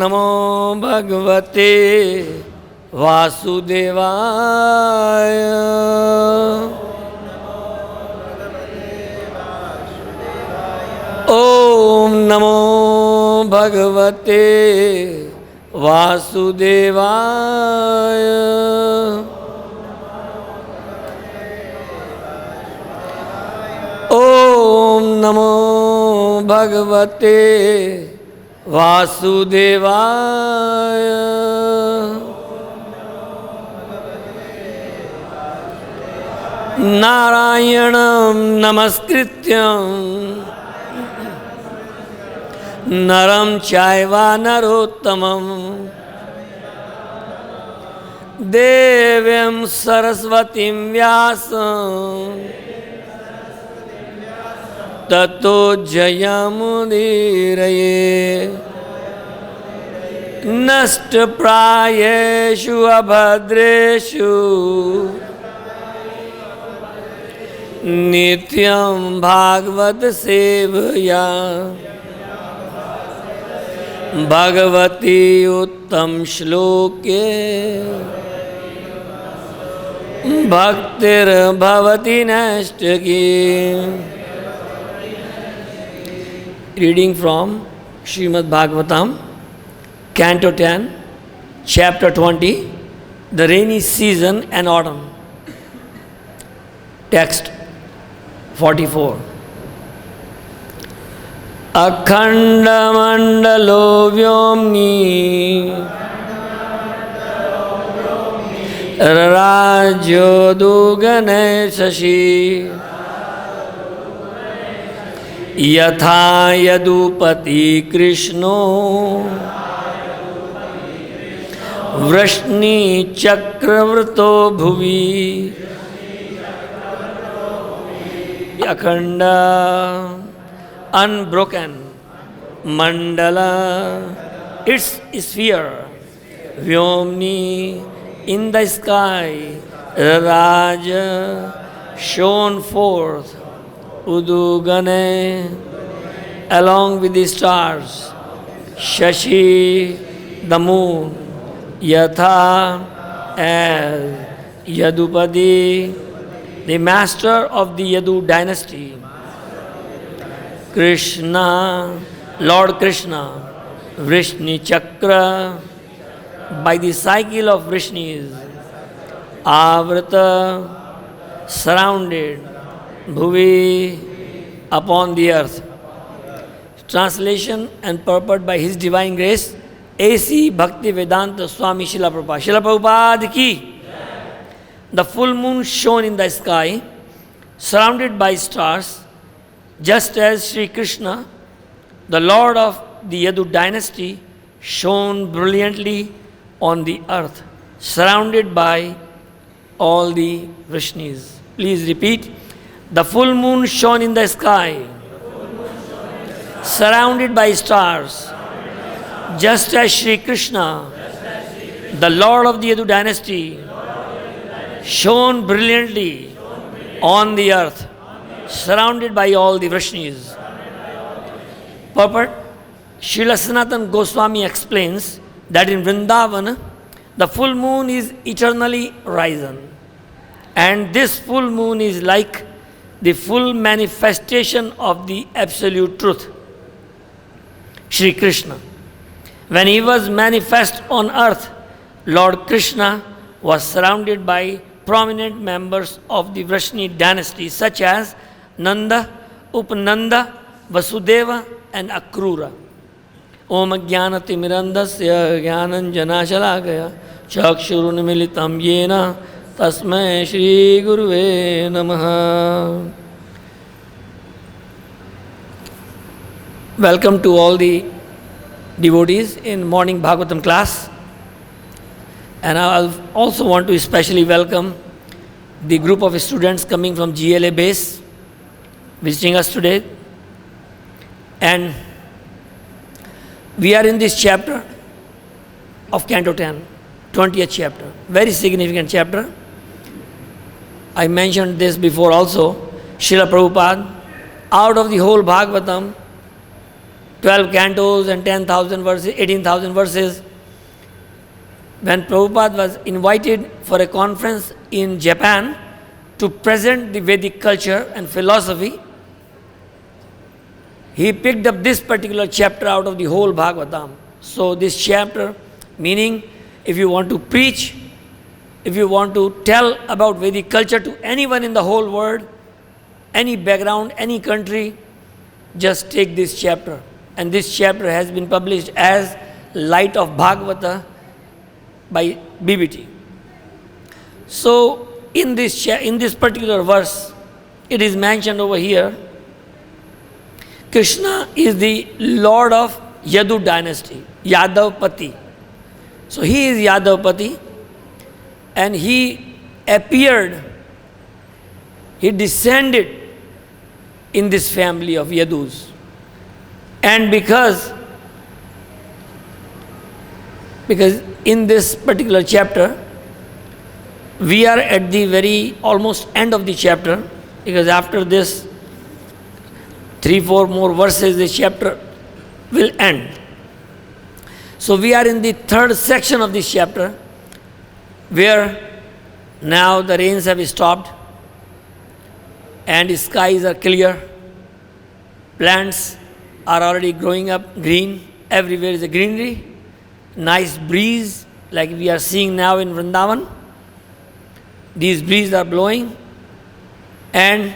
नमो भगवते वासुदेवाय। ॐ नमो भगवते वासुदेवाय। ॐ नमो भगवते वासुदेवाय। नारायणं नमस्कृत्यं नरं चैव नरोत्तमं देवीं सरस्वतीं व्यासं ततो जयमुदीरये। नष्टप्रायेषु अभद्रेषु नित्यं भागवत सेवया भगवती उत्तम श्लोके भक्तिर्भवति नैष्ठिकी। Reading from Srimad Bhagavatam, Canto 10, Chapter 20, The Rainy Season and Autumn. Text 44. akhaṇḍa-maṇḍalo vyomni rarājoḍu-gaṇaiḥ śaśī yathā yadu-patiḥ kṛṣṇo vṛṣṇi-cakrāvṛto bhuvi akhaṇḍa unbroken maṇḍala, its sphere, vyomni, in the sky, rarāja, shone forth, uḍu-gaṇaiḥ, along with the stars, śaśī, the moon, yathā, as yadu-patiḥ, the master of the Yadu dynasty, Kṛṣṇa, Lord Krishna, vṛṣṇi-cakra, by the cycle of Vṛṣṇis, āvṛtaḥ, surrounded, bhuvi, upon the earth. Translation and purport by His Divine Grace, A.C. Bhakti-Vedanta Swami Śrīla Prabhupada. Śrīla Prabhupada ki. The full moon shone in the sky, surrounded by stars, just as Śrī Kṛṣṇa, the Lord of the Yadu dynasty, shone brilliantly on the earth, surrounded by all the Vṛṣṇis. Please repeat. The full moon shone in the sky, surrounded by stars, just as Śrī Kṛṣṇa, the Lord of the Yadu dynasty, shone brilliantly on the earth, surrounded by all the Vṛṣṇis. Purport. Śrīla Sanātana Gosvāmī explains that in Vrindavan, the full moon is eternally risen, and this full moon is like the full manifestation of the absolute truth. Śrī Kṛṣṇa, when he was manifest on earth, Lord Krishna was surrounded by prominent members of the Vṛṣṇi dynasty such as Nanda, Upananda, Vasudeva and Akrūra. Om jnana-timirandasya jnananjana-shalakaya chakshurunmilitam yena tasmai Shri Guruve Namaha. Welcome to all the devotees in morning Bhagavatam class. And I also want to especially welcome the group of students coming from GLA base visiting us today. And we are in this chapter of Canto 10, 20th chapter. Very significant chapter. I mentioned this before also. Śrīla Prabhupada, out of the whole Bhagavatam, 12 cantos and 10,000 verses, 18,000 verses. When Prabhupada was invited for a conference in Japan to present the Vedic culture and philosophy, he picked up this particular chapter out of the whole Bhagavatam. So this chapter, meaning if you want to preach, if you want to tell about Vedic culture to anyone in the whole world, any background, any country, just take this chapter. And this chapter has been published as Light of Bhagavata by BBT. So in this particular verse, it is mentioned over here, Krishna is the Lord of Yadu dynasty, yadu-patiḥ. So he is yadu-patiḥ, and he appeared, he descended in this family of Yadus. And because in this particular chapter, we are at the very almost end of the chapter, because after this 3-4 more verses, the chapter will end. So we are in the third section of this chapter, where now the rains have stopped and skies are clear, plants are already growing up green, everywhere is a greenery, nice breeze like we are seeing now in Vrindavan. These breezes are blowing, and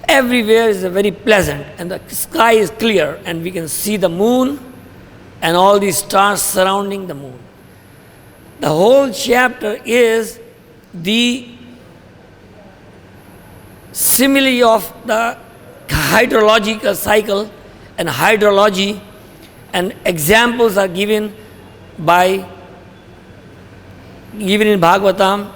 everywhere is very pleasant, and the sky is clear, and we can see the moon and all these stars surrounding the moon. The whole chapter is the simile of the hydrological cycle and hydrology, and examples are given in Bhagavatam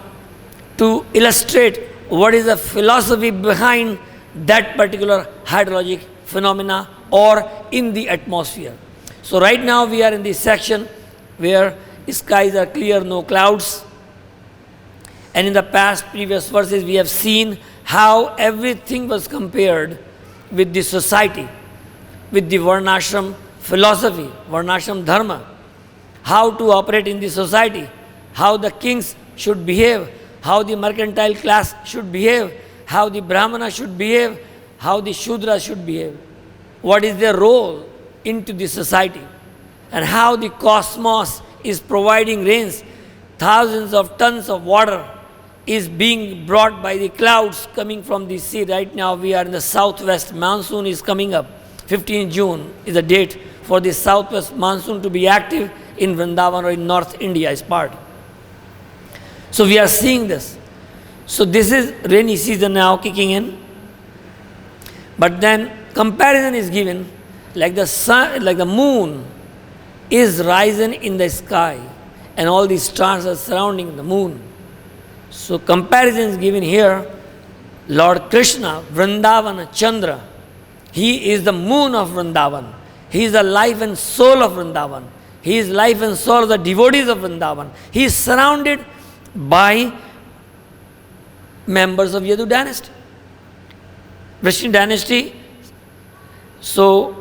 to illustrate what is the philosophy behind that particular hydrologic phenomena or in the atmosphere. So right now we are in this section where skies are clear, no clouds. And in the past previous verses we have seen how everything was compared with the society, with the varnashram philosophy, varnashram dharma, how to operate in the society, how the kings should behave, how the mercantile class should behave, how the brahmana should behave, how the shudra should behave, what is their role into the society, and how the cosmos is providing rains. Thousands of tons of water is being brought by the clouds coming from the sea. Right now we are in the southwest, monsoon is coming up. 15 June is the date for the southwest monsoon to be active in Vrindavan or in North India is part. So we are seeing this. So this is rainy season now kicking in. But then comparison is given, like the sun, like the moon is rising in the sky and all these stars are surrounding the moon. So comparison is given here. Lord Krishna, Vṛndāvana Chandra, he is the moon of Vrindavan. He is the life and soul of Vrindavan. He is life and soul of the devotees of Vrindavan. He is surrounded by members of Yadu dynasty, Vṛṣṇi dynasty. So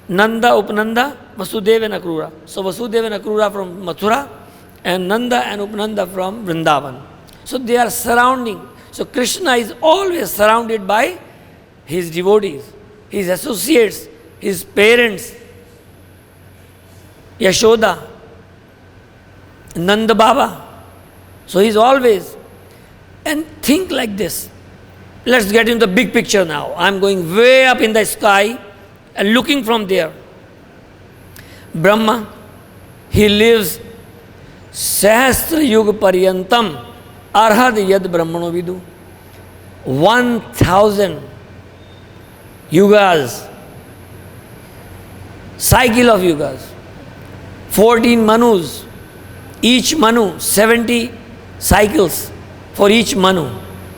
Nanda, Upananda, Vasudeva and Akrūra. So Vasudeva and Akrūra from Mathura, and Nanda and Upananda from Vrindavan. So they are surrounding. So Krishna is always surrounded by his devotees, his associates, his parents, Yashoda, Nanda Baba. So he's always, and think like this. Let's get into the big picture now. I'm going way up in the sky and looking from there. Brahma, he lives Sahasra Yuga Paryantam Arhad Yad Brahmano Vidu. 1,000 yugas, cycle of yugas, 14 manus, each manu 70 cycles for each manu,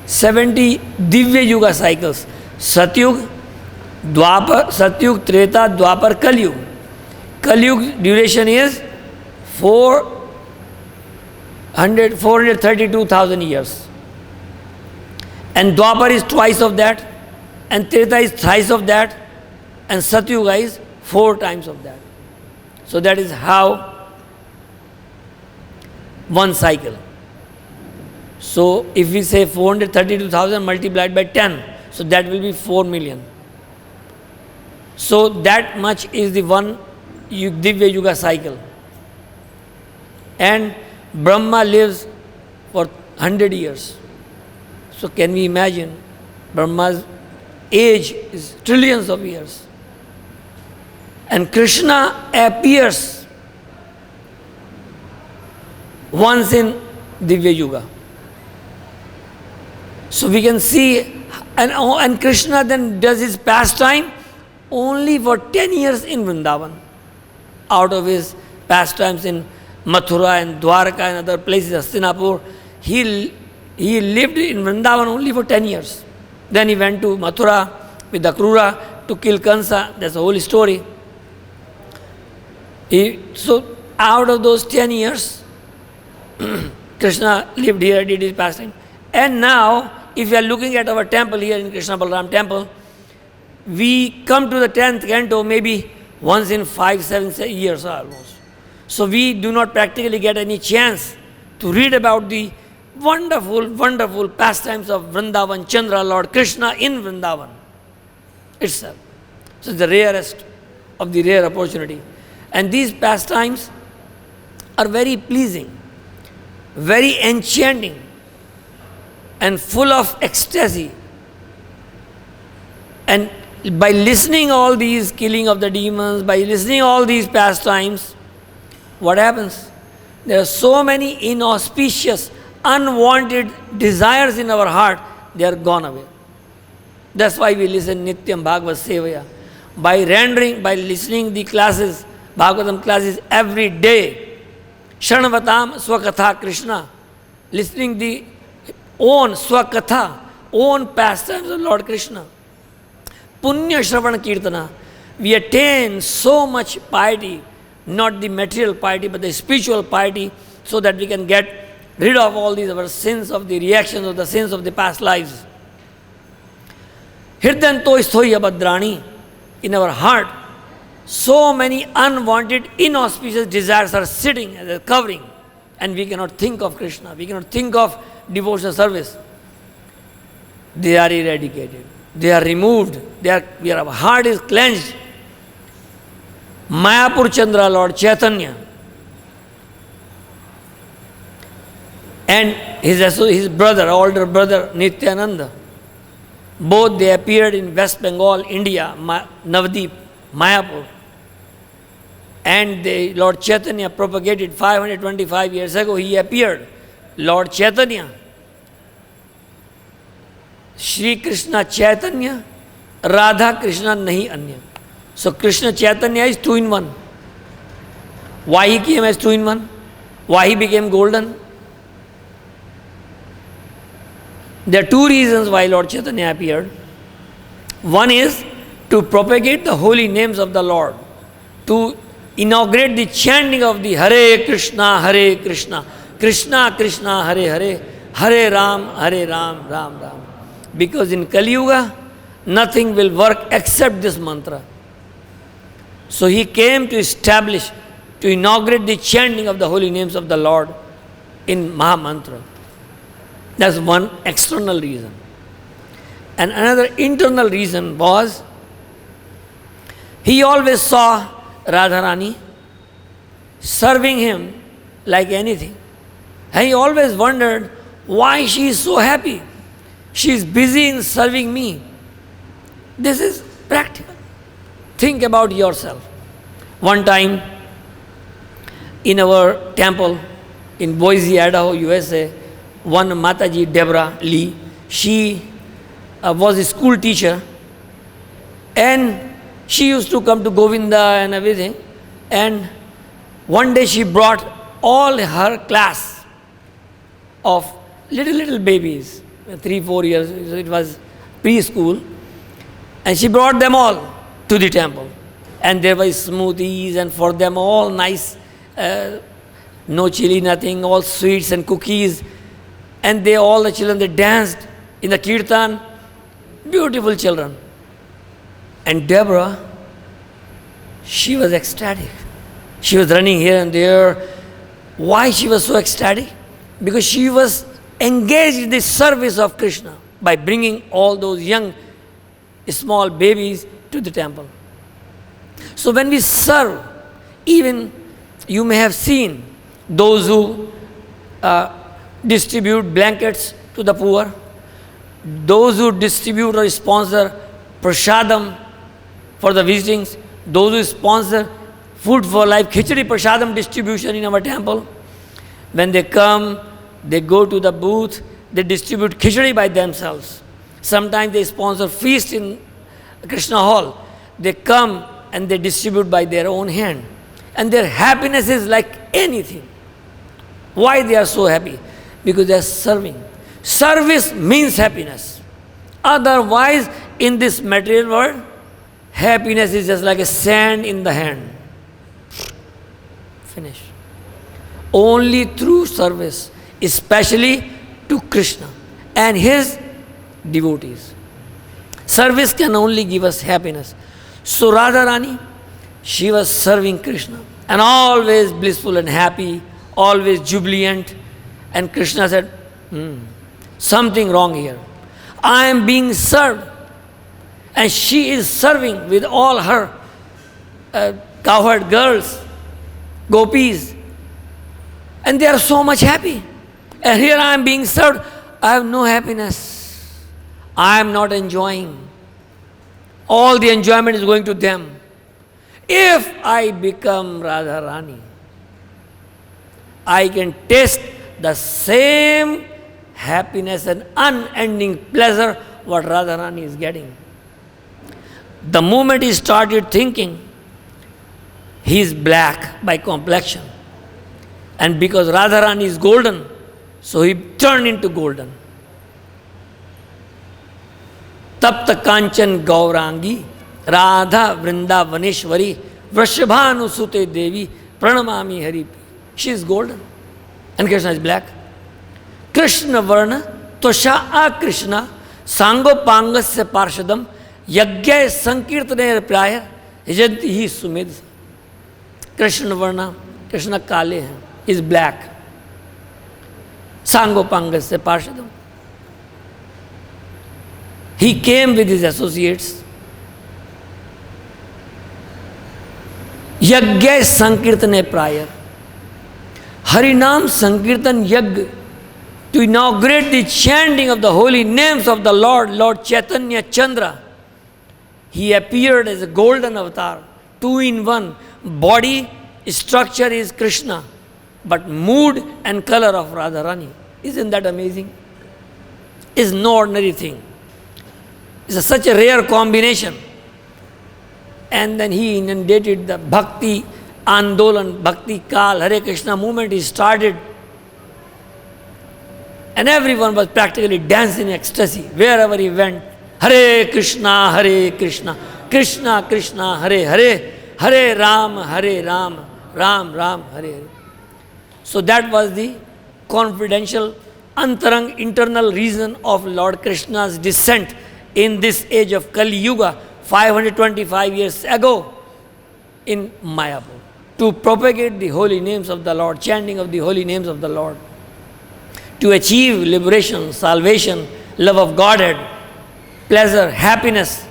70 Divya Yuga cycles, Satyug, Dwapar, Satyug, Treta, Dwapar, Kalyug. Kalyug duration is 432,000 years. And Dwapar is twice of that, and Treta is thrice of that, and Satyuga is 4 times of that. So that is how one cycle. So if we say 432,000 multiplied by 10, so that will be 4 million. So that much is the one Divya Yuga cycle. And Brahma lives for 100 years. So can we imagine? Brahma's age is trillions of years. And Krishna appears once in Divya Yuga. So we can see, and Krishna then does his pastime only for 10 years in Vrindavan. Out of his pastimes in Mathura and Dwarka and other places, Hastinapur, he lived in Vrindavan only for 10 years. Then he went to Mathura with Akrūra to kill Kansa. That's the whole story. So out of those 10 years, Krishna lived here, did his pastime. And now, if we are looking at our temple here in Krishna Balaram temple, we come to the 10th canto maybe once in 5-7 years almost. So we do not practically get any chance to read about the wonderful, wonderful pastimes of Vrindavan, Chandra, Lord Krishna in Vrindavan itself. So it's the rarest of the rare opportunity. And these pastimes are very pleasing, very enchanting, and full of ecstasy. And by listening all these killing of the demons, by listening all these pastimes, what happens? There are so many inauspicious, unwanted desires in our heart, they are gone away. That's why we listen Nityam Bhagavad Sevaya. By listening the classes, Bhagavatam classes every day, Shranavatam Swakatha Krishna, listening the own Swakatha, own pastimes of Lord Krishna. Punya Shravan Kirtana, we attain so much piety, not the material piety, but the spiritual piety, so that we can get rid of all these our sins of the reactions of the sins of the past lives. Hirdanto isthoya badrani, in our heart, so many unwanted, inauspicious desires are sitting as a covering, and we cannot think of Krishna, we cannot think of devotional service. They are eradicated. They are removed. Our heart is cleansed. Mayapur Chandra, Lord Chaitanya, and his brother, older brother Nityananda, both they appeared in West Bengal, India, Navadip, Mayapur. And Lord Chaitanya propagated 525 years ago, he appeared. Lord Chaitanya, Śrī Kṛṣṇa Chaitanya, Radha Krishna nahi anya. So Krishna Chaitanya is 2 in 1. Why he came as 2 in 1? Why he became golden? There are 2 reasons why Lord Chaitanya appeared. One is to propagate the holy names of the Lord, to inaugurate the chanting of the Hare Krishna, Krishna Krishna, Hare Hare, Hare Ram, Ram Ram. Because in Kali Yuga, nothing will work except this mantra. So he came to establish, to inaugurate the chanting of the holy names of the Lord in Maha Mantra. That's one external reason. And another internal reason was, he always saw Radharani serving him like anything. And he always wondered why she is so happy. She is busy in serving me. This is practical. Think about yourself. One time in our temple in Boise, Idaho, USA, one Mataji, Deborah Lee, she was a school teacher, and she used to come to Govinda and everything. And one day she brought all her class of little babies, 3-4 years, it was preschool, and she brought them all to the temple. And there were smoothies, and for them all nice, no chili, nothing, all sweets and cookies. And all the children, they danced in the kirtan. beautiful children. And Deborah, she was ecstatic. She was running here and there. Why she was so ecstatic? Because she was engaged in the service of Krishna by bringing all those young, small babies to the temple. So when we serve, even you may have seen those who distribute blankets to the poor, those who distribute or sponsor prasadam for the visitings, those who sponsor food for life, khichdi prasadam distribution in our temple. When they come, they go to the booth, they distribute khichdi by themselves. Sometimes they sponsor feast in Krishna hall. They come and they distribute by their own hand. And their happiness is like anything. Why they are so happy? Because they are serving. Service means happiness. Otherwise, in this material world, happiness is just like a sand in the hand. Finish. Only through service, especially to Krishna and his devotees. Service can only give us happiness. So Radharani, she was serving Krishna and always blissful and happy, always jubilant. And Krishna said, something wrong here. I am being served. And she is serving with all her cowherd girls, gopis. And they are so much happy. And here I am being served. I have no happiness. I am not enjoying. All the enjoyment is going to them. If I become Radharani, I can taste the same happiness and unending pleasure what Radharani is getting. The moment he started thinking, he is black by complexion. And because Radharani is golden, so he turned into golden. Tapta Kanchan Gaurangi, Radha Vrindavaneshwari, Vṛṣabhanusute Devi, Pranamami Hari. She is golden. And Krishna is black. Krishna Varna, Tosha Akrishna, Sangopangasya Parshadam, Yagya Sankirtane Praya, Hijanti Hi Sumedh. Krishna Varna, Krishna Kale hai, is black. Sangopangasya Parshadam. He came with his associates. Yagya Sankirtane Praya. Harinam Sankirtan Yag, to inaugurate the chanting of the holy names of the Lord Chaitanya Chandra. He appeared as a golden avatar, 2 in 1. Body structure is Krishna, but mood and color of Radharani. Isn't that amazing? It's no ordinary thing. It's such a rare combination. And then he inundated the bhakti andolan, bhakti kal, Hare Krishna movement. He started. And everyone was practically dancing in ecstasy wherever he went. Hare Krishna, Krishna Krishna, Hare Hare, Hare Ram, Ram Ram, Hare Hare. So that was the confidential, antarang, internal reason of Lord Krishna's descent in this age of Kali Yuga, 525 years ago in Mayapur, to propagate the holy names of the Lord, chanting of the holy names of the Lord, to achieve liberation, salvation, love of Godhead, pleasure, happiness,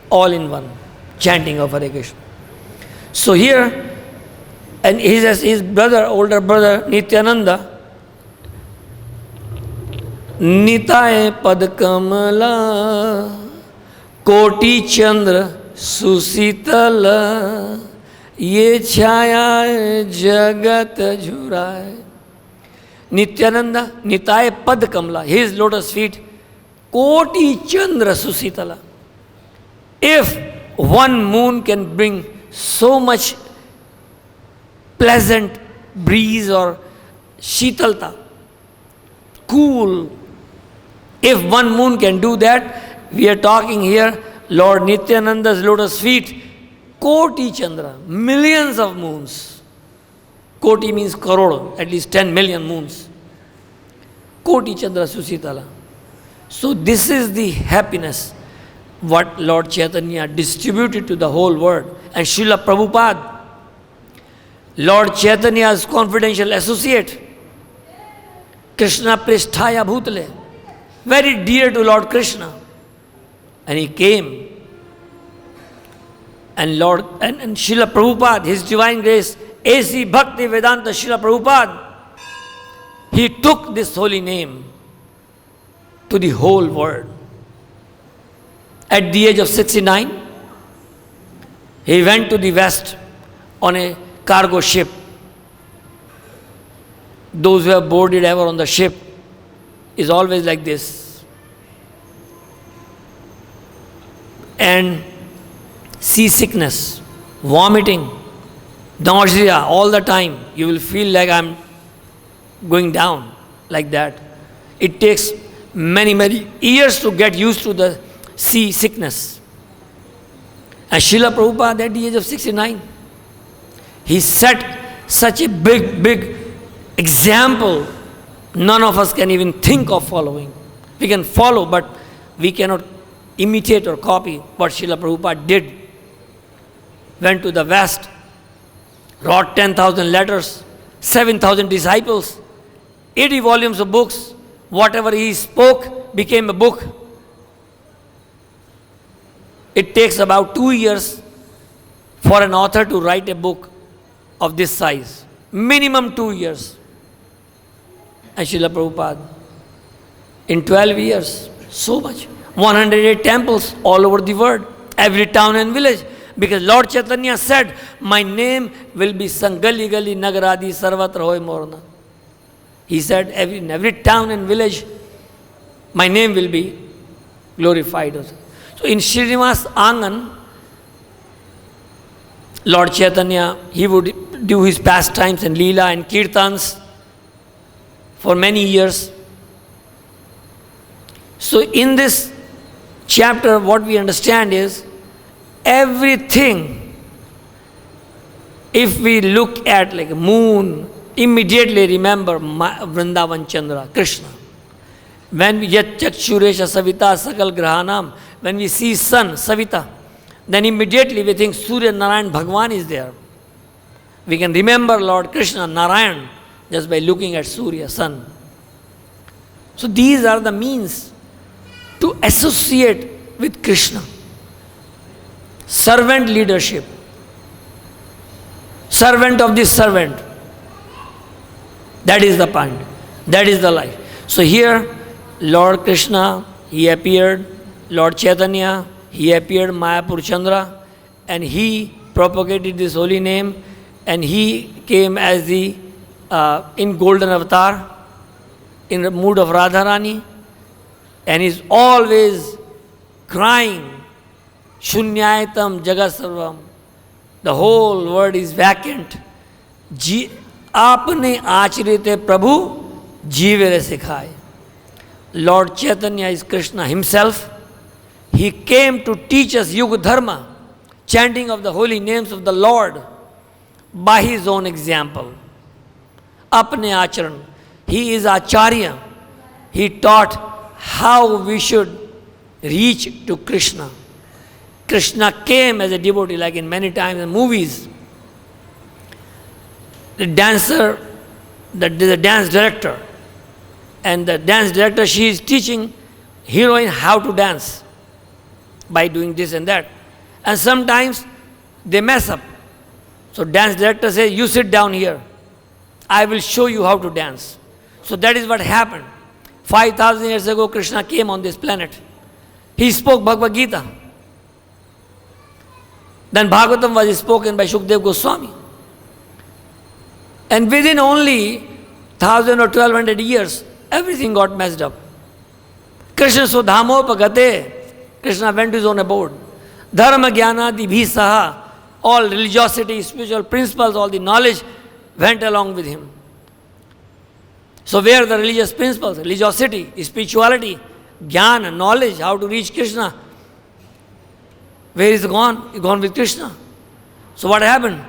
all in one, chanting of Hare Krishna. So here, and his brother, older brother, Nityananda, Nitaye Pad Kamala, Koti Chandra Susitala, Ye Chaya Jagat Jurai. Nityananda, Nitaye Pad Kamala, his lotus feet, Koti Chandra Susitala. If one moon can bring so much pleasant breeze or shitalta, cool, if one moon can do that, we are talking here, Lord Nityananda's lotus feet, Koti Chandra, millions of moons. Koti means crore, at least 10 million moons. Koti Chandra Susitala. So this is the happiness what Lord Chaitanya distributed to the whole world. And Srila Prabhupada, Lord Chaitanya's confidential associate, Krishna Pristhaya Bhutale, very dear to Lord Krishna. And he came. And Srila Prabhupada, His Divine Grace, A.C. Bhakti Vedanta Srila Prabhupada, he took this holy name to the whole world. At the age of 69, he went to the West on a cargo ship. Those who have boarded ever on the ship is always like this. And seasickness, vomiting, nausea all the time. You will feel like I'm going down like that. It takes many, many years to get used to the sea sickness. And Srila Prabhupada at the age of 69, he set such a big example, none of us can even think of following. We can follow, but we cannot imitate or copy what Srila Prabhupada did. Went to the West, wrote 10,000 letters, 7,000 disciples, 80 volumes of books. Whatever he spoke became a book. It takes about 2 years for an author to write a book of this size. Minimum 2 years. And Srila Prabhupada, in 12 years, so much. 108 temples all over the world, every town and village. Because Lord Chaitanya said, my name will be Sangali Gali Nagaradi Sarvatra Hoy Morna. He said, in every town and village, my name will be glorified. So in Srinivas Angan, Lord Chaitanya, he would do his pastimes and Leela and Kirtans for many years. So in this chapter, what we understand is, everything, if we look at like a moon, immediately remember Vrindavan Chandra, Krishna. When we get Chakshuresha Savita Sakal Grahanam, when we see sun, Savita, then immediately we think Surya Narayan Bhagwan is there. We can remember Lord Krishna, Narayan, just by looking at Surya, sun. So these are the means to associate with Krishna. Servant leadership. Servant of this servant. That is the point. That is the life. So here, Lord Krishna, he appeared. Lord Chaitanya, he appeared Mayapur Chandra, and he propagated this holy name, and he came as the in golden avatar, in the mood of Radharani, and is always crying, Shunyayatam Jagasarvam. The whole world is vacant. Aapne achrite Prabhu jeevere sikhai. Lord Chaitanya is Krishna himself. He came to teach us Yuga Dharma, chanting of the holy names of the Lord by his own example. Apne acharan. He is Acharya. He taught how we should reach to Krishna. Krishna came as a devotee, like in many times in movies. The dancer, the dance director, and the dance director, she is teaching heroine how to dance by doing this and that. And sometimes they mess up. So dance director says, you sit down here. I will show you how to dance. So that is what happened. 5,000 years ago, Krishna came on this planet. He spoke Bhagavad-Gita. Then Bhagavatam was spoken by Shukdev Goswami. And within only 1,000 or 1,200 years, everything got messed up. Krishna Sudhamopagate. Krishna went to his own abode. Dharma Jnana Dibhisaha. All religiosity, spiritual principles, all the knowledge went along with him. So where the religious principles, religiosity, spirituality, jnana, knowledge, how to reach Krishna, where is it gone? It's gone with Krishna. So what happened?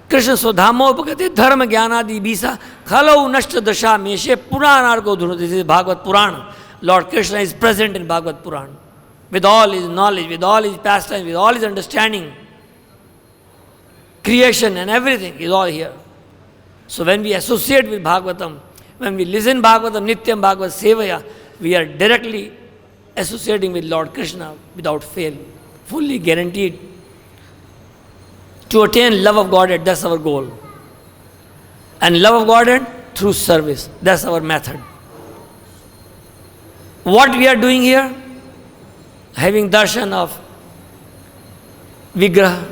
Krishna Sodhamopagate Dharma Jnanadi Bisa Khalau Nashta Dasha Meshe Puranarko Dhuru. This is Bhagavad Purana. Lord Krishna is present in Bhagavad Purana. with all his knowledge, with all his pastime, with all his understanding. Creation and everything is all here. So when we associate with Bhagavatam, when we listen Bhagavatam, Nityam Bhagavad Sevaya, we are directly associating with Lord Krishna without fail, fully guaranteed. To attain love of Godhead, that's our goal. And love of Godhead through service, that's our method. What we are doing here? Having darshan of Vigraha,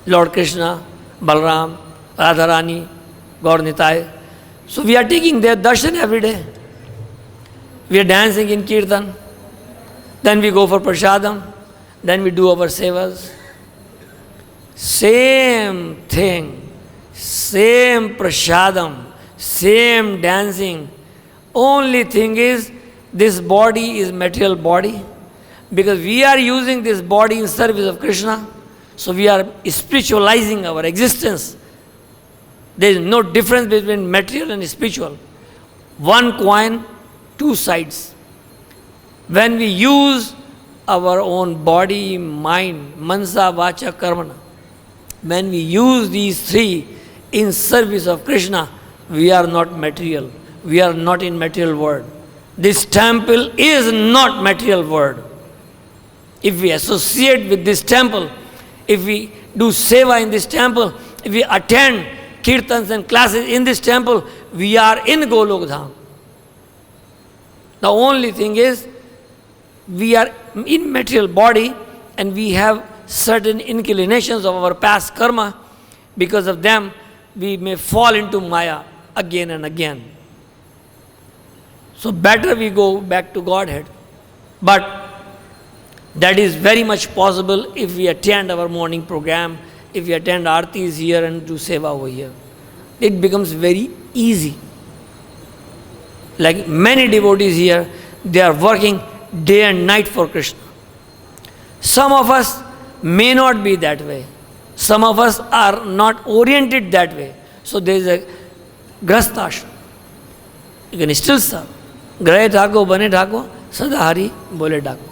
Lord Krishna, Balram, Radharani, Gaur Nitai. So we are taking their darshan every day. We are dancing in Kirtan. Then we go for prasadam. Then we do our sevas. Same thing. Same prasadam. Same dancing. Only thing is, this body is material body. Because we are using this body in service of Krishna. So we are spiritualizing our existence. There is no difference between material and spiritual. One coin, two sides. When we use our own body, mind, mansa, vacha, karmana, when we use these three in service of Krishna, we are not material. We are not in material world. This temple is not material world. If we associate with this temple, if we do seva in this temple, if we attend kirtans and classes in this temple, we are in Golok Dham. The only thing is, we are in material body and we have certain inclinations of our past karma. Because of them, we may fall into Maya again and again. So better we go back to Godhead. But that is very much possible if we attend our morning program, if we attend aartis here and do seva over here. It becomes very easy. Like many devotees here, they are working day and night for Krishna. Some of us may not be that way. Some of us are not oriented that way. So there is a grasthashram. You can still serve. Grahe thako, bane thako, sada hari, bole thako.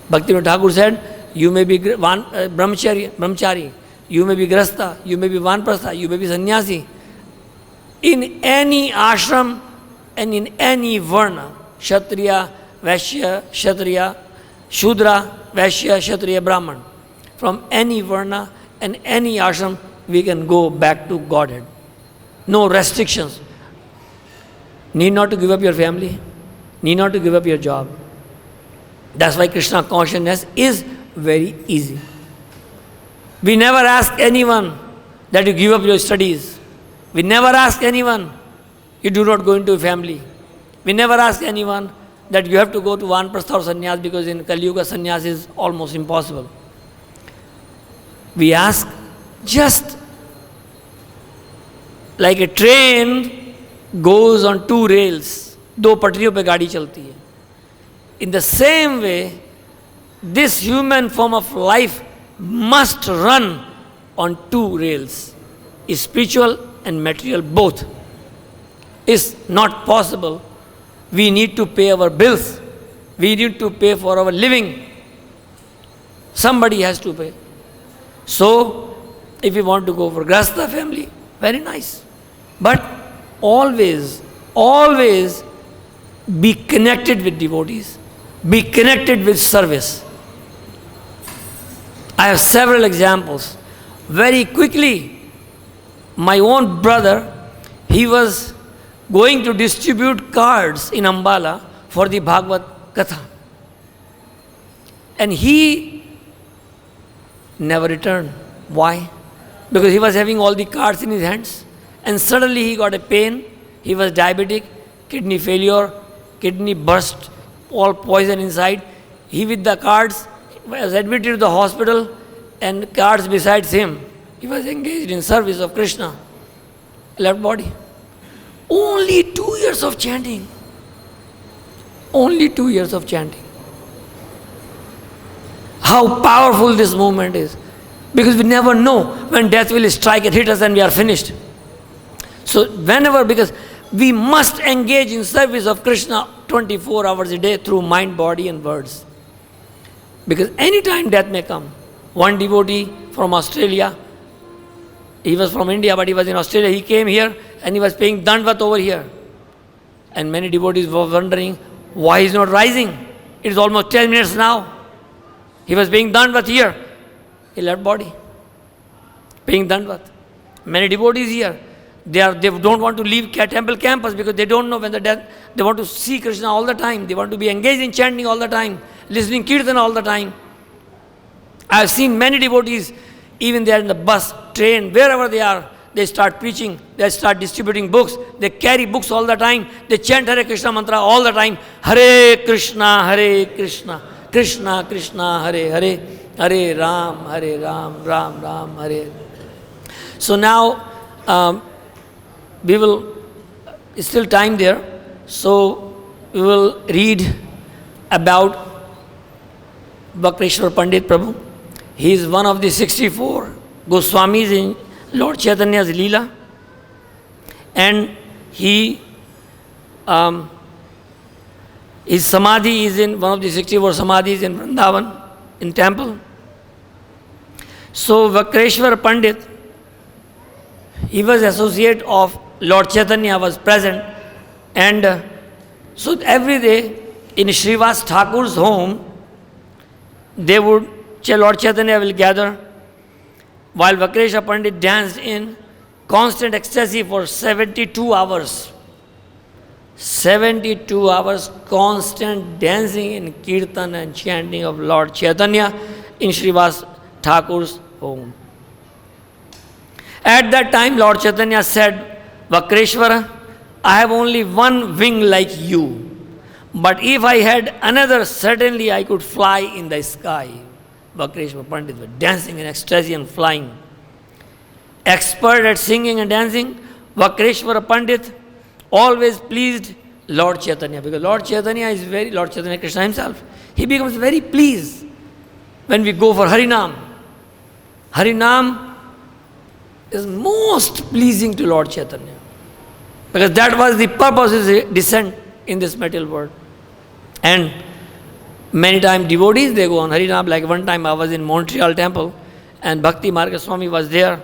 Bhakti Thakur said, you may be brahmachari, you may be grasta, you may be vanprastha, you may be sannyasi. In any ashram and in any varna, Kshatriya, Vaishya, Kshatriya, Shudra, Vaishya, Kshatriya, Brahman, from any varna and any ashram, we can go back to Godhead. No restrictions. Need not to give up your family, need not to give up your job. That's why Krishna consciousness is very easy. We never ask anyone that you give up your studies. We never ask anyone you do not go into a family. We never ask anyone that you have to go to vanprastha or sannyas, because in Kali Yuga sannyas is almost impossible. We ask just like a train goes on two rails, दो पटरियों पे गाड़ी चलती है. In the same way, this human form of life must run on two rails, spiritual and material both. It's not possible. We need to pay our bills. We need to pay for our living. Somebody has to pay. So, if you want to go for Grasta family, very nice. But always be connected with devotees. Be connected with service. I have several examples. Very quickly, my own brother, he was going to distribute cards in Ambala for the Bhagavad-Gita. And he never returned. Why? Because he was having all the cards in his hands. And suddenly he got a pain. He was diabetic, kidney failure, kidney burst, all poison inside. He with the cards was admitted to the hospital, and cards besides him. He was engaged in service of Krishna. Left body. Only 2 years of chanting. Only 2 years of chanting. How powerful this movement is. Because we never know when death will strike and hit us and we are finished. So whenever, because we must engage in service of Krishna 24 hours a day through mind, body and words. Because any time death may come. One devotee from Australia, he was from India, but he was in Australia. He came here and he was paying dandvat over here. And many devotees were wondering why he is not rising. It is almost 10 minutes now. He was paying dandvat here. He left body, paying dandvat. Many devotees here, they don't want to leave temple campus because they don't know when the death. They want to see Krishna all the time. They want to be engaged in chanting all the time, listening kirtan all the time. I have seen many devotees, even they are in the bus, train, wherever they are, they start preaching, they start distributing books, they carry books all the time, they chant Hare Krishna mantra all the time, Hare Krishna, Krishna Krishna, Hare Hare, Hare Ram, Ram Ram, Hare. So now, we will, it's still time there, so we will read about Vakreshwar Pandit Prabhu. He is one of the 64 Goswamis in Lord Chaitanya's Leela, and his samadhi is in one of the 64 samadhis in Vrindavan, in temple. So Vakreshwar Pandit, he was associate of Lord Chaitanya, was present, and so every day in Srivas Thakur's home, they would, Lord Chaitanya will gather, while Vakreshwar Pandit danced in constant ecstasy for 72 hours. 72 hours constant dancing in kirtan and chanting of Lord Chaitanya in Srivas Thakur's home. At that time, Lord Chaitanya said, Vakreshwara, I have only one wing like you, but if I had another, certainly I could fly in the sky. Vakreshwar Pandit was dancing in ecstasy and flying. Expert at singing and dancing, Vakreshwar Pandit always pleased Lord Chaitanya, because Lord Chaitanya Krishna himself, he becomes very pleased when we go for Harinam. Harinam is most pleasing to Lord Chaitanya, because that was the purpose of his descent in this material world. And many times devotees, they go on Harinam. Like one time I was in Montreal temple and Bhakti Marga Swami was there.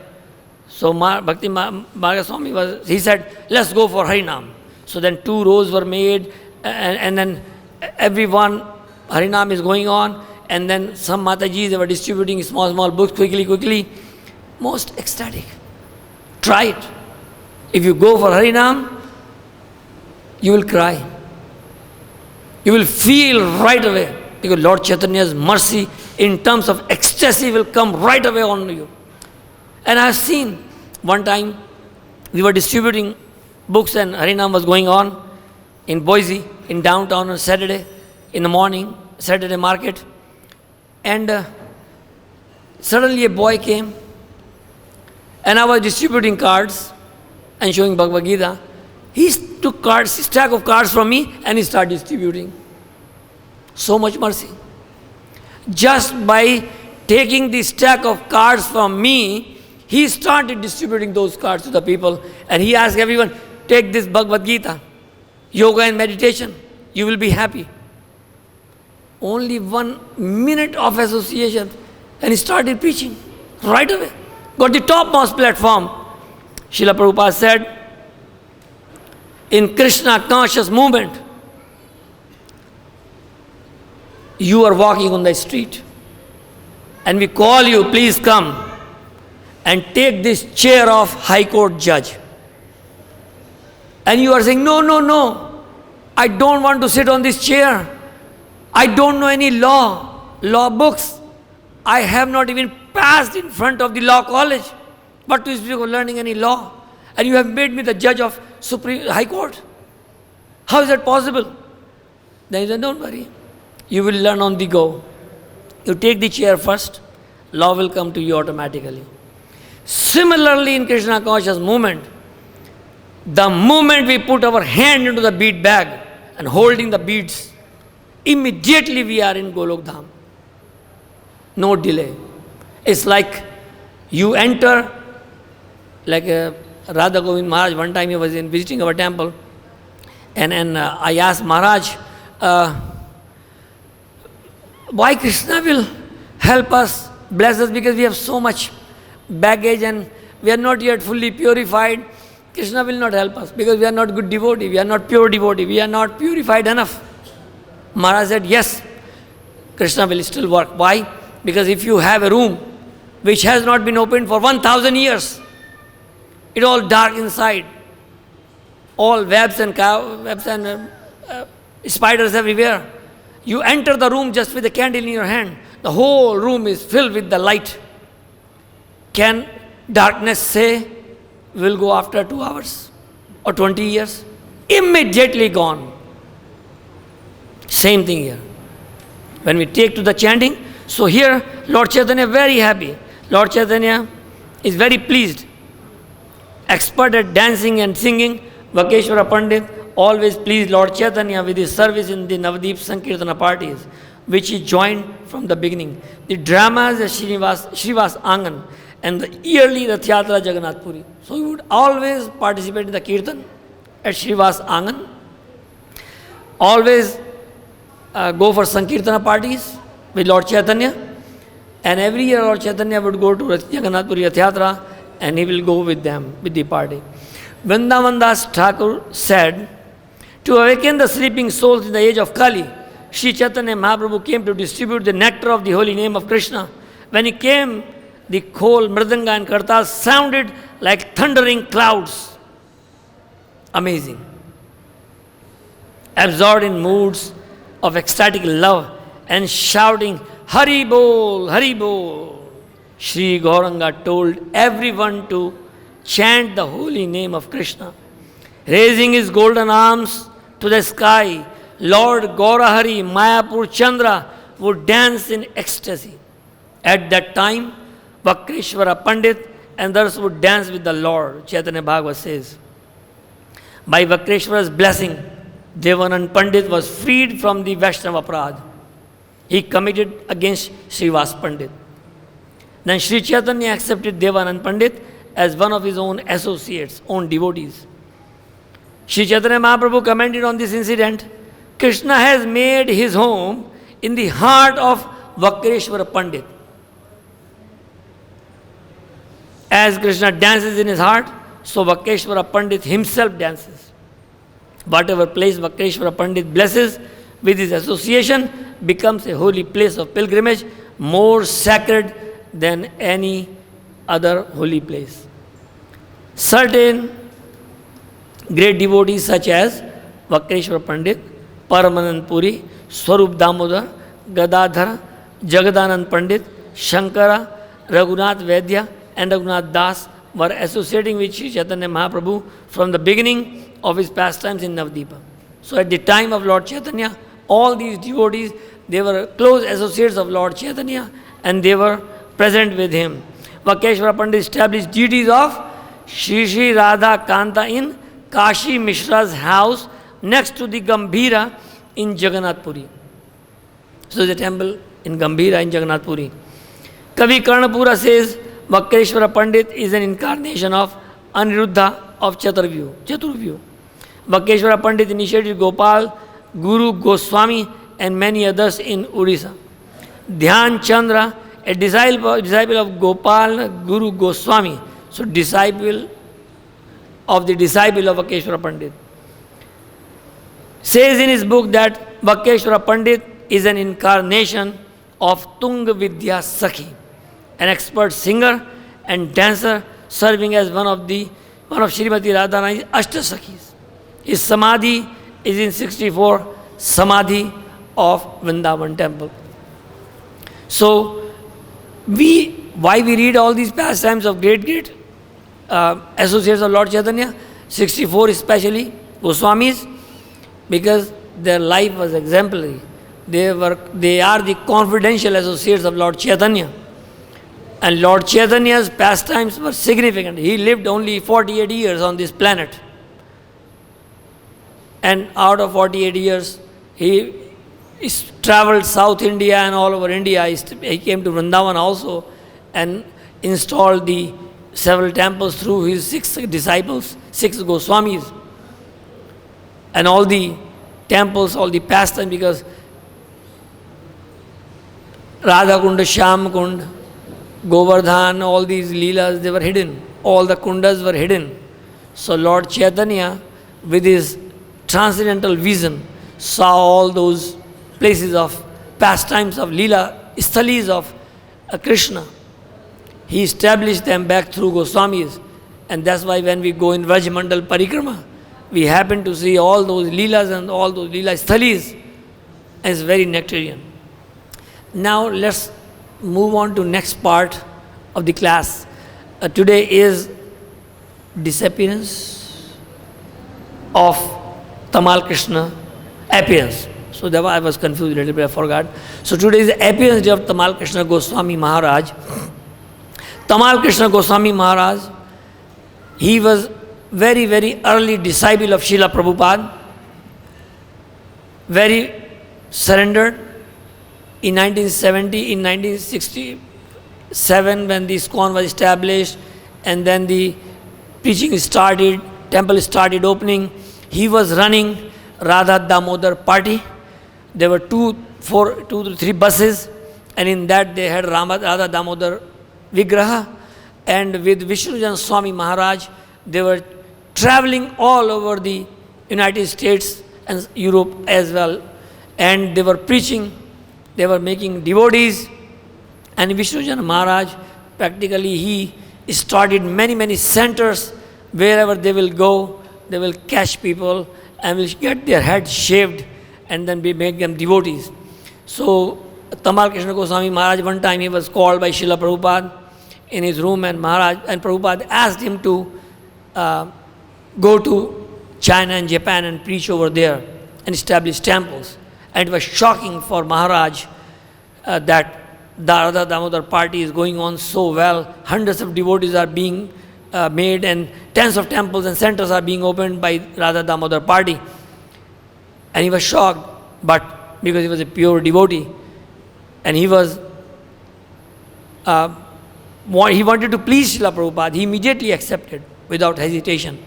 So Bhakti Marga Swami he said, let's go for Harinam. So then 2 rows were made, and then everyone, Harinam is going on, and then some Matajis, they were distributing small books quickly. Most ecstatic. Try it. If you go for Harinam, you will cry. You will feel right away, because Lord Chaitanya's mercy in terms of ecstasy will come right away on you. And I have seen, one time we were distributing books and Harinam was going on in Boise, in downtown on Saturday, in the morning, Saturday market. And suddenly a boy came, and I was distributing cards and showing Bhagavad-Gita. He took cards, stack of cards from me, and he started distributing. So much mercy. Just by taking the stack of cards from me, he started distributing those cards to the people, and he asked everyone, take this Bhagavad-Gita, yoga and meditation, you will be happy. Only 1 minute of association, and he started preaching right away. Got the topmost platform. Srila Prabhupada said, in Krishna conscious movement, you are walking on the street, and we call you, please come and take this chair of High Court judge. And you are saying, no, I don't want to sit on this chair. I don't know any law books. I have not even passed in front of the law college. What to speak of learning any law? And you have made me the judge of Supreme High Court. How is that possible? Then he said, don't worry. You will learn on the go. You take the chair first, law will come to you automatically. Similarly, in Krishna conscious movement, the moment we put our hand into the bead bag and holding the beads, immediately we are in Golok Dham. No delay. It's like you enter, like Radha Govind Maharaj, one time he was visiting our temple, and I asked Maharaj, Why Krishna will help us, bless us? Because we have so much baggage and we are not yet fully purified. Krishna will not help us because we are not good devotee, we are not pure devotee, we are not purified enough. Maharaj said, yes, Krishna will still work. Why? Because if you have a room which has not been opened for 1,000 years, it all dark inside, all webs and spiders everywhere. You enter the room just with a candle in your hand. The whole room is filled with the light. Can darkness say, will go after 2 hours or 20 years? Immediately gone. Same thing here. When we take to the chanting, so here Lord Chaitanya very happy. Lord Chaitanya is very pleased. Expert at dancing and singing, Vakeshwara Pandit always pleased Lord Chaitanya with his service in the Navadip Sankirtana parties, which he joined from the beginning. The dramas at Shrivas Angan and the yearly Rath Yatra Jagannath Puri. So he would always participate in the Kirtan at Shrivas Angan. Always go for Sankirtana parties with Lord Chaitanya. And every year Lord Chaitanya would go to Jagannath Puri Rath Yatra and he will go with them, with the party. Vrindavan Das Thakur said, to awaken the sleeping souls in the age of Kali, Sri Chaitanya Mahaprabhu came to distribute the nectar of the holy name of Krishna. When he came, the khol, mridanga and kartal sounded like thundering clouds. Amazing. Absorbed in moods of ecstatic love and shouting, Hari Bol, Hari Bol. Sri Gauranga told everyone to chant the holy name of Krishna. Raising his golden arms to the sky, Lord Gaurahari, Mayapur Chandra would dance in ecstasy. At that time, Vakreshwara Pandit and others would dance with the Lord. Chaitanya Bhagavad says, by Vakreshwara's blessing, Devanand Pandit was freed from the Vaishnava Prad. He committed against Srivas Pandit. Then Sri Chaitanya accepted Devanand Pandit as one of his own associates, own devotees. Sri Chaitanya Mahaprabhu commented on this incident. Krishna has made his home in the heart of Vakreshwara Pandit. As Krishna dances in his heart, so Vakreshwara Pandit himself dances. Whatever place Vakreshwara Pandit blesses with his association becomes a holy place of pilgrimage, more sacred than any other holy place. Certain great devotees such as Vakreshwara Pandit, Paramanand Puri, Swarup Damodar, Gadadhara, Jagadanand Pandit, Shankara, Raghunath Vaidya and Raghunath Das were associating with Sri Chaitanya Mahaprabhu from the beginning of his pastimes in Navadipa. So at the time of Lord Chaitanya, all these devotees, they were close associates of Lord Chaitanya and they were present with him. Vakreshwara Pandit established deities of Shri Radha Kanta in Kashi Mishra's house next to the Gambhira in Jagannath Puri. So the temple in Gambhira in Jagannath Puri. Kavi Karnapura says Vakreshwara Pandit is an incarnation of Aniruddha of Chaturvyu. Vakreshwara Pandit initiated Gopal, Guru Goswami and many others in Odisha. Dhyan Chandra, a disciple of Gopal Guru Goswami, so disciple of the disciple of Vakreshwara Pandit, says in his book that Vakreshwara Pandit is an incarnation of Tunga Vidya Sakhi, an expert singer and dancer serving as one of Srimati Radharani's Ashtasakhis. His Samadhi is in 64 Samadhi of Vrindavan temple. So, why we read all these pastimes of great associates of Lord Chaitanya, 64 especially, Goswamis, because their life was exemplary. They are the confidential associates of Lord Chaitanya. And Lord Chaitanya's pastimes were significant. He lived only 48 years on this planet. And out of 48 years, he traveled South India and all over India. He came to Vrindavan also and installed the several temples through his 6 disciples, 6 Goswamis. And all the temples, all the pastimes, because Radha Kunda, Shyam Kund, Govardhan, all these leelas, they were hidden. All the kundas were hidden. So Lord Chaitanya, with his transcendental vision, saw all those places of pastimes of leela, sthalis of Krishna. He established them back through Goswamis. And that's why when we go in Vrajamandal Parikrama, we happen to see all those leelas and all those leela sthalis. And it's very nectarian. Now let's move on to next part of the class. Today is disappearance of Tamal Krishna, appearance. So that I was confused a little bit, I forgot. So today is the appearance day of Tamal Krishna Gosvāmī Maharaj. Tamal Krishna Gosvāmī Maharaj, he was very, very early disciple of Srila Prabhupada, very surrendered. In 1970, in 1967, when the ISKCON was established, and then the preaching started, temple started opening, he was running Radha Damodar party. There were two to three buses, and in that they had Radha Damodar Vigraha, and with Vishnujan Swami Maharaj, they were traveling all over the United States and Europe as well, and they were preaching. They were making devotees, and Vishnujan Maharaj, practically he started many, many centers. Wherever they will go, they will catch people and will get their heads shaved and then make them devotees. So Tamal Krishna Gosvāmī Maharaj, one time he was called by Srila Prabhupada in his room, and Prabhupada asked him to go to China and Japan and preach over there and establish temples. And it was shocking for Maharaj that the Radha Damodar party is going on so well. Hundreds of devotees are being made, and tens of temples and centers are being opened by Radha Damodar party. And he was shocked, but because he was a pure devotee, and he was he wanted to please Srila Prabhupada, he immediately accepted without hesitation.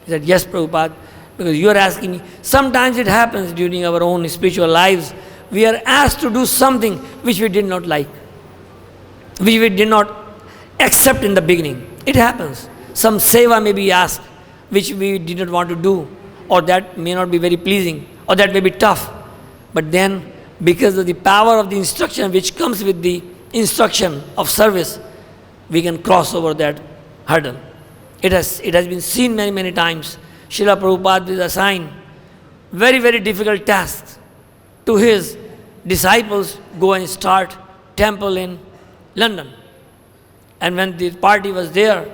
He said, "Yes, Prabhupada, because you are asking me." Sometimes it happens during our own spiritual lives, we are asked to do something which we did not like, which we did not accept in the beginning. It happens. Some seva may be asked, which we did not want to do, or that may not be very pleasing, or that may be tough. But then, because of the power of the instruction which comes with the instruction of service, we can cross over that hurdle. It has been seen many, many times. Srila Prabhupada will assign very, very difficult tasks to his disciples. Go and start temple in London. And when the party was there,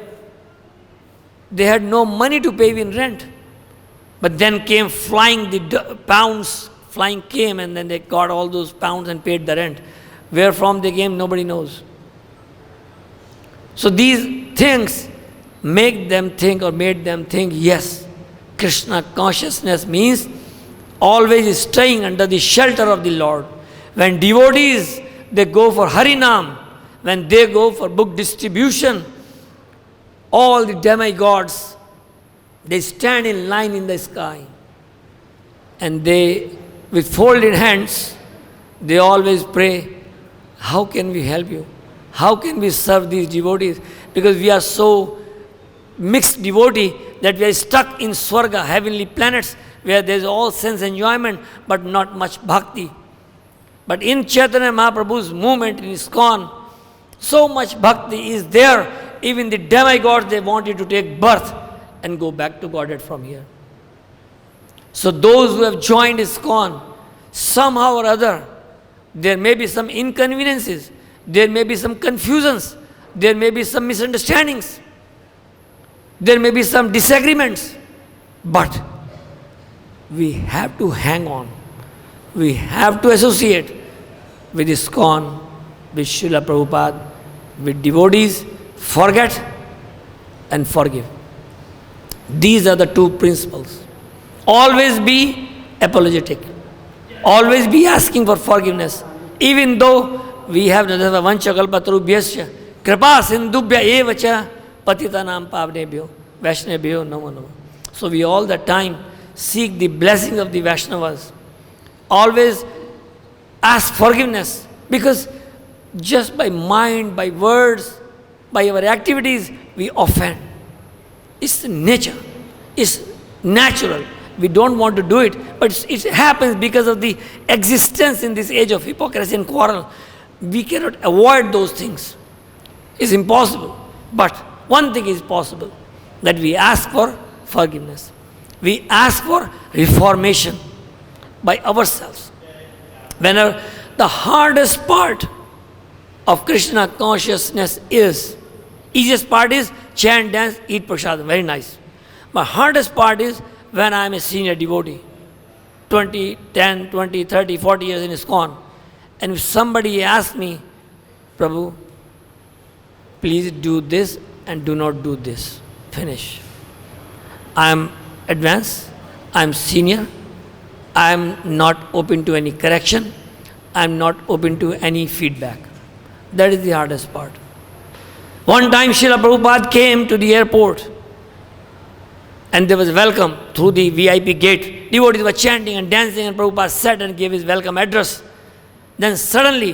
they had no money to pay in rent. But then came flying, the pounds flying came, and then they got all those pounds and paid the rent. Where from they came, nobody knows. So these things made them think, yes, Krishna consciousness means always staying under the shelter of the Lord. When devotees, they go for Harinam, when they go for book distribution, all the demigods, they stand in line in the sky. And they, with folded hands, they always pray, how can we help you? How can we serve these devotees? Because we are so mixed devotee that we are stuck in Swarga, heavenly planets, where there is all sense enjoyment, but not much bhakti. But in Chaitanya Mahaprabhu's movement in ISKCON, so much bhakti is there, even the demigods, they wanted to take birth and go back to Godhead from here. So those who have joined ISKCON, somehow or other, there may be some inconveniences, there may be some confusions, there may be some misunderstandings, there may be some disagreements, but we have to hang on. We have to associate with ISKCON, with Srila Prabhupada, with devotees, forget and forgive. These are the two principles. Always be apologetic. Always be asking for forgiveness. Even though we have vanchakalpatarubhyasya kripa sindubhya evacha patitanam pavnebhyo vaishnavebhyo namo namo. So we all the time seek the blessing of the Vaishnavas. Always ask forgiveness, because just by mind, by words, by our activities, we offend. It's nature. It's natural. We don't want to do it, but it happens because of the existence in this age of hypocrisy and quarrel. We cannot avoid those things. It's impossible. But one thing is possible, that we ask for forgiveness. We ask for reformation by ourselves. Whenever the hardest part of Krishna consciousness is, easiest part is chant, dance, eat prasadam, very nice. But hardest part is when I am a senior devotee, 10, 20, 30, 40 years in ISKCON, and if somebody asks me, Prabhu, please do this and do not do this. Finish. I am advanced, I am senior, I am not open to any correction, I am not open to any feedback. That is the hardest part. One time Srila Prabhupada came to the airport and there was welcome through the VIP gate. Devotees were chanting and dancing and Prabhupada sat and gave his welcome address. Then suddenly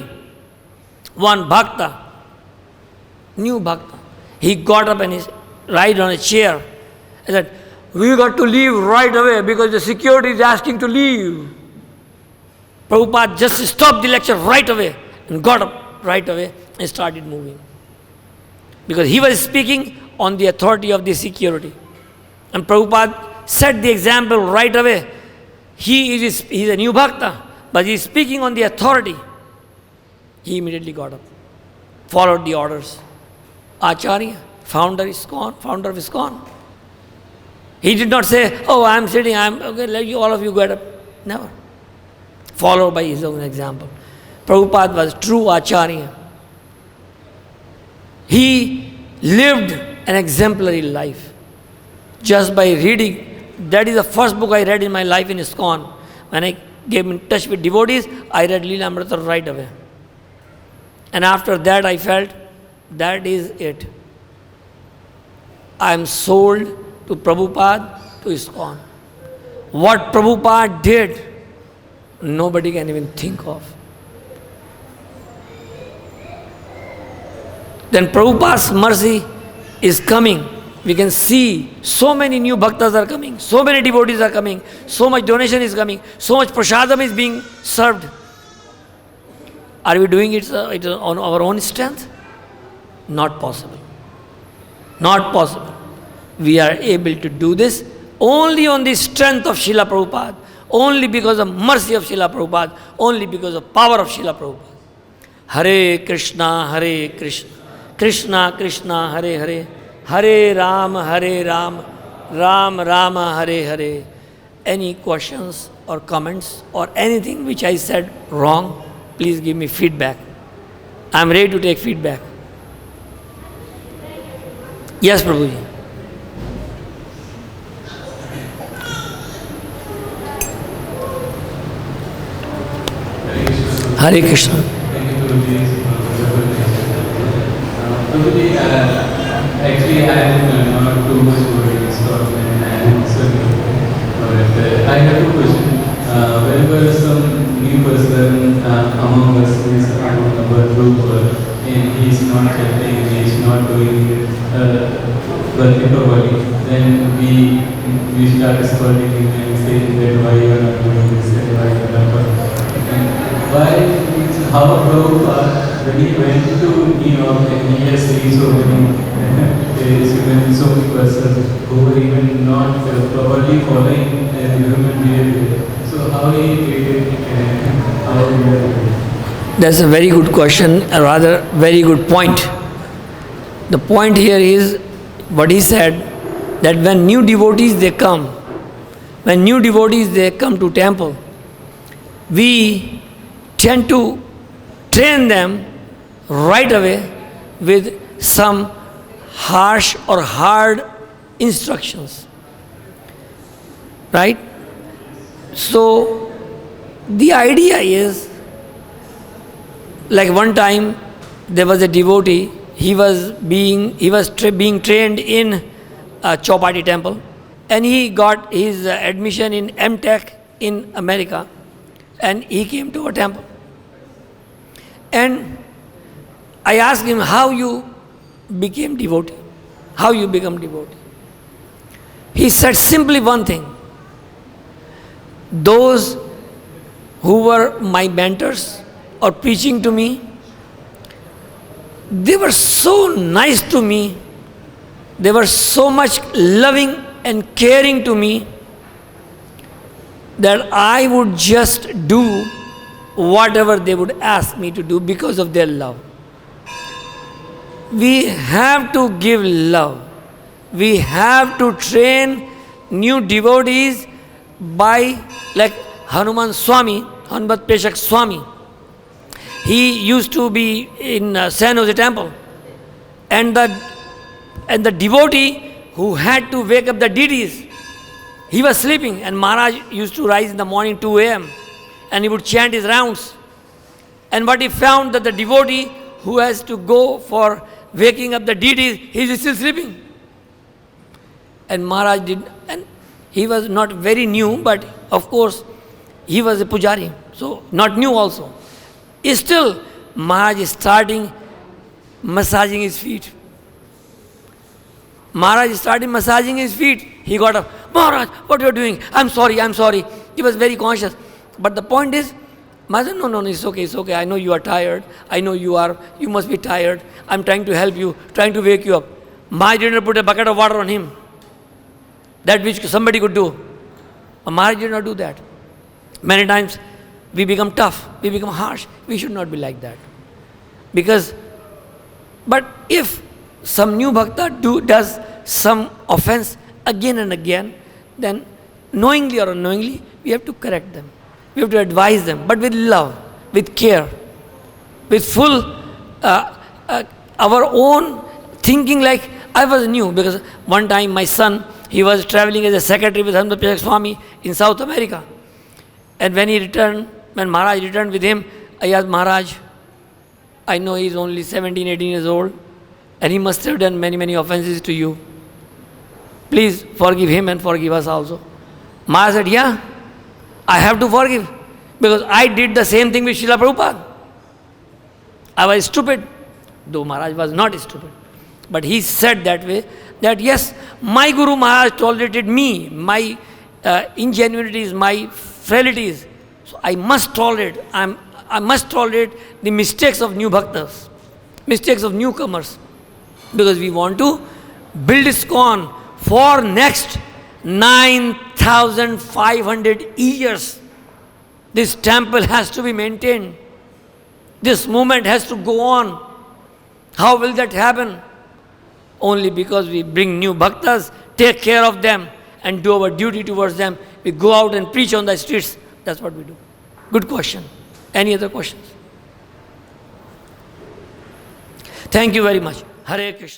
one bhakta, new bhakta, he got up and he ride on a chair and said, we got to leave right away because the security is asking to leave. Prabhupada just stopped the lecture right away and got up right away and started moving. Because he was speaking on the authority of the security. And Prabhupada set the example right away. He's a new bhakta, but he's speaking on the authority. He immediately got up, followed the orders. Acharya, founder of ISKCON. He did not say, oh, I'm sitting, okay, let you, all of you get up. Never. Followed by his own example. Prabhupada was true Acharya. He lived an exemplary life. Just by reading, that is the first book I read in my life in ISKCON. When I came in touch with devotees, I read Leela Amrita right away. And after that I felt, that is it. I am sold to Prabhupada, to ISKCON. What Prabhupada did, nobody can even think of. Then Prabhupada's mercy is coming. We can see so many new bhaktas are coming, so many devotees are coming, so much donation is coming, so much prasadam is being served. Are we doing it on our own strength? Not possible. Not possible. We are able to do this only on the strength of Srila Prabhupada, only because of mercy of Srila Prabhupada, only because of power of Srila Prabhupada. Hare Krishna, Hare Krishna, Krishna Krishna, Hare Hare, Hare Ram, Ram Rama, Hare Hare. Any questions or comments or anything which I said wrong, please give me feedback. I am ready to take feedback. Yes, Prabhuji. Hare Krishna. Actually, I am not too much worried and I am serving. But I have a question. Whenever some new person among us is among our group and he is not chanting, he is not doing bhakti properly, then we start scolding him and saying that why you are not doing this and why you are not. And why? How when he went to New York and he has seen so many persons who were even not properly following human behavior. So how he treated how he treated? That's a very good question, a rather very good point. The point here is what he said, that when new devotees they come to temple, we tend to train them right away with some harsh or hard instructions. Right? So the idea is, like one time there was a devotee, he was being trained in a Chowpatty temple, and he got his admission in M.Tech in America, and he came to a temple. And I asked him, how you became devotee? How you become devotee? He said simply one thing. Those who were my mentors or preaching to me, they were so nice to me. They were so much loving and caring to me that I would just do whatever they would ask me to do because of their love. We have to give love. We have to train new devotees by, like Hanuman Swami, Hanumat Peshak Swami. He used to be in San Jose temple, and the devotee who had to wake up the deities, he was sleeping, and Maharaj used to rise in the morning 2 a.m. and he would chant his rounds. And what he found, that the devotee who has to go for waking up the deities, he is still sleeping. And Maharaj did, and he was not very new, but of course he was a pujari, so not new also. Still, Maharaj is starting massaging his feet. Maharaj started massaging his feet. He got up, Maharaj, what you are doing? I'm sorry. He was very conscious. But the point is, Maharaj said, no, it's okay. I know you are tired. I know you must be tired. I'm trying to help you, trying to wake you up. Maharaj did not put a bucket of water on him. That which somebody could do. But Maharaj did not do that. Many times we become tough, we become harsh. We should not be like that. But if some new bhakta does some offense again and again, then knowingly or unknowingly, we have to correct them. We have to advise them, but with love, with care, with full our own thinking. Like I was new, because one time my son, he was traveling as a secretary with Hanumat Peshak Swami in South America. And when Maharaj returned with him, I asked Maharaj, I know he is only 17, 18 years old, and he must have done many, many offenses to you. Please forgive him and forgive us also. Maharaj said, yeah, I have to forgive, because I did the same thing with Srila Prabhupada. I was stupid, though Maharaj was not stupid. But he said that way, that yes, my Guru Maharaj tolerated me, my ingenuities, my frailties. So I must tolerate. I must tolerate the mistakes of new bhaktas, mistakes of newcomers, because we want to build ISKCON for next 9,500 years. This temple has to be maintained. This movement has to go on. How will that happen? Only because we bring new bhaktas, take care of them, and do our duty towards them. We go out and preach on the streets. That's what we do. Good question. Any other questions? Thank you very much. Hare Krishna.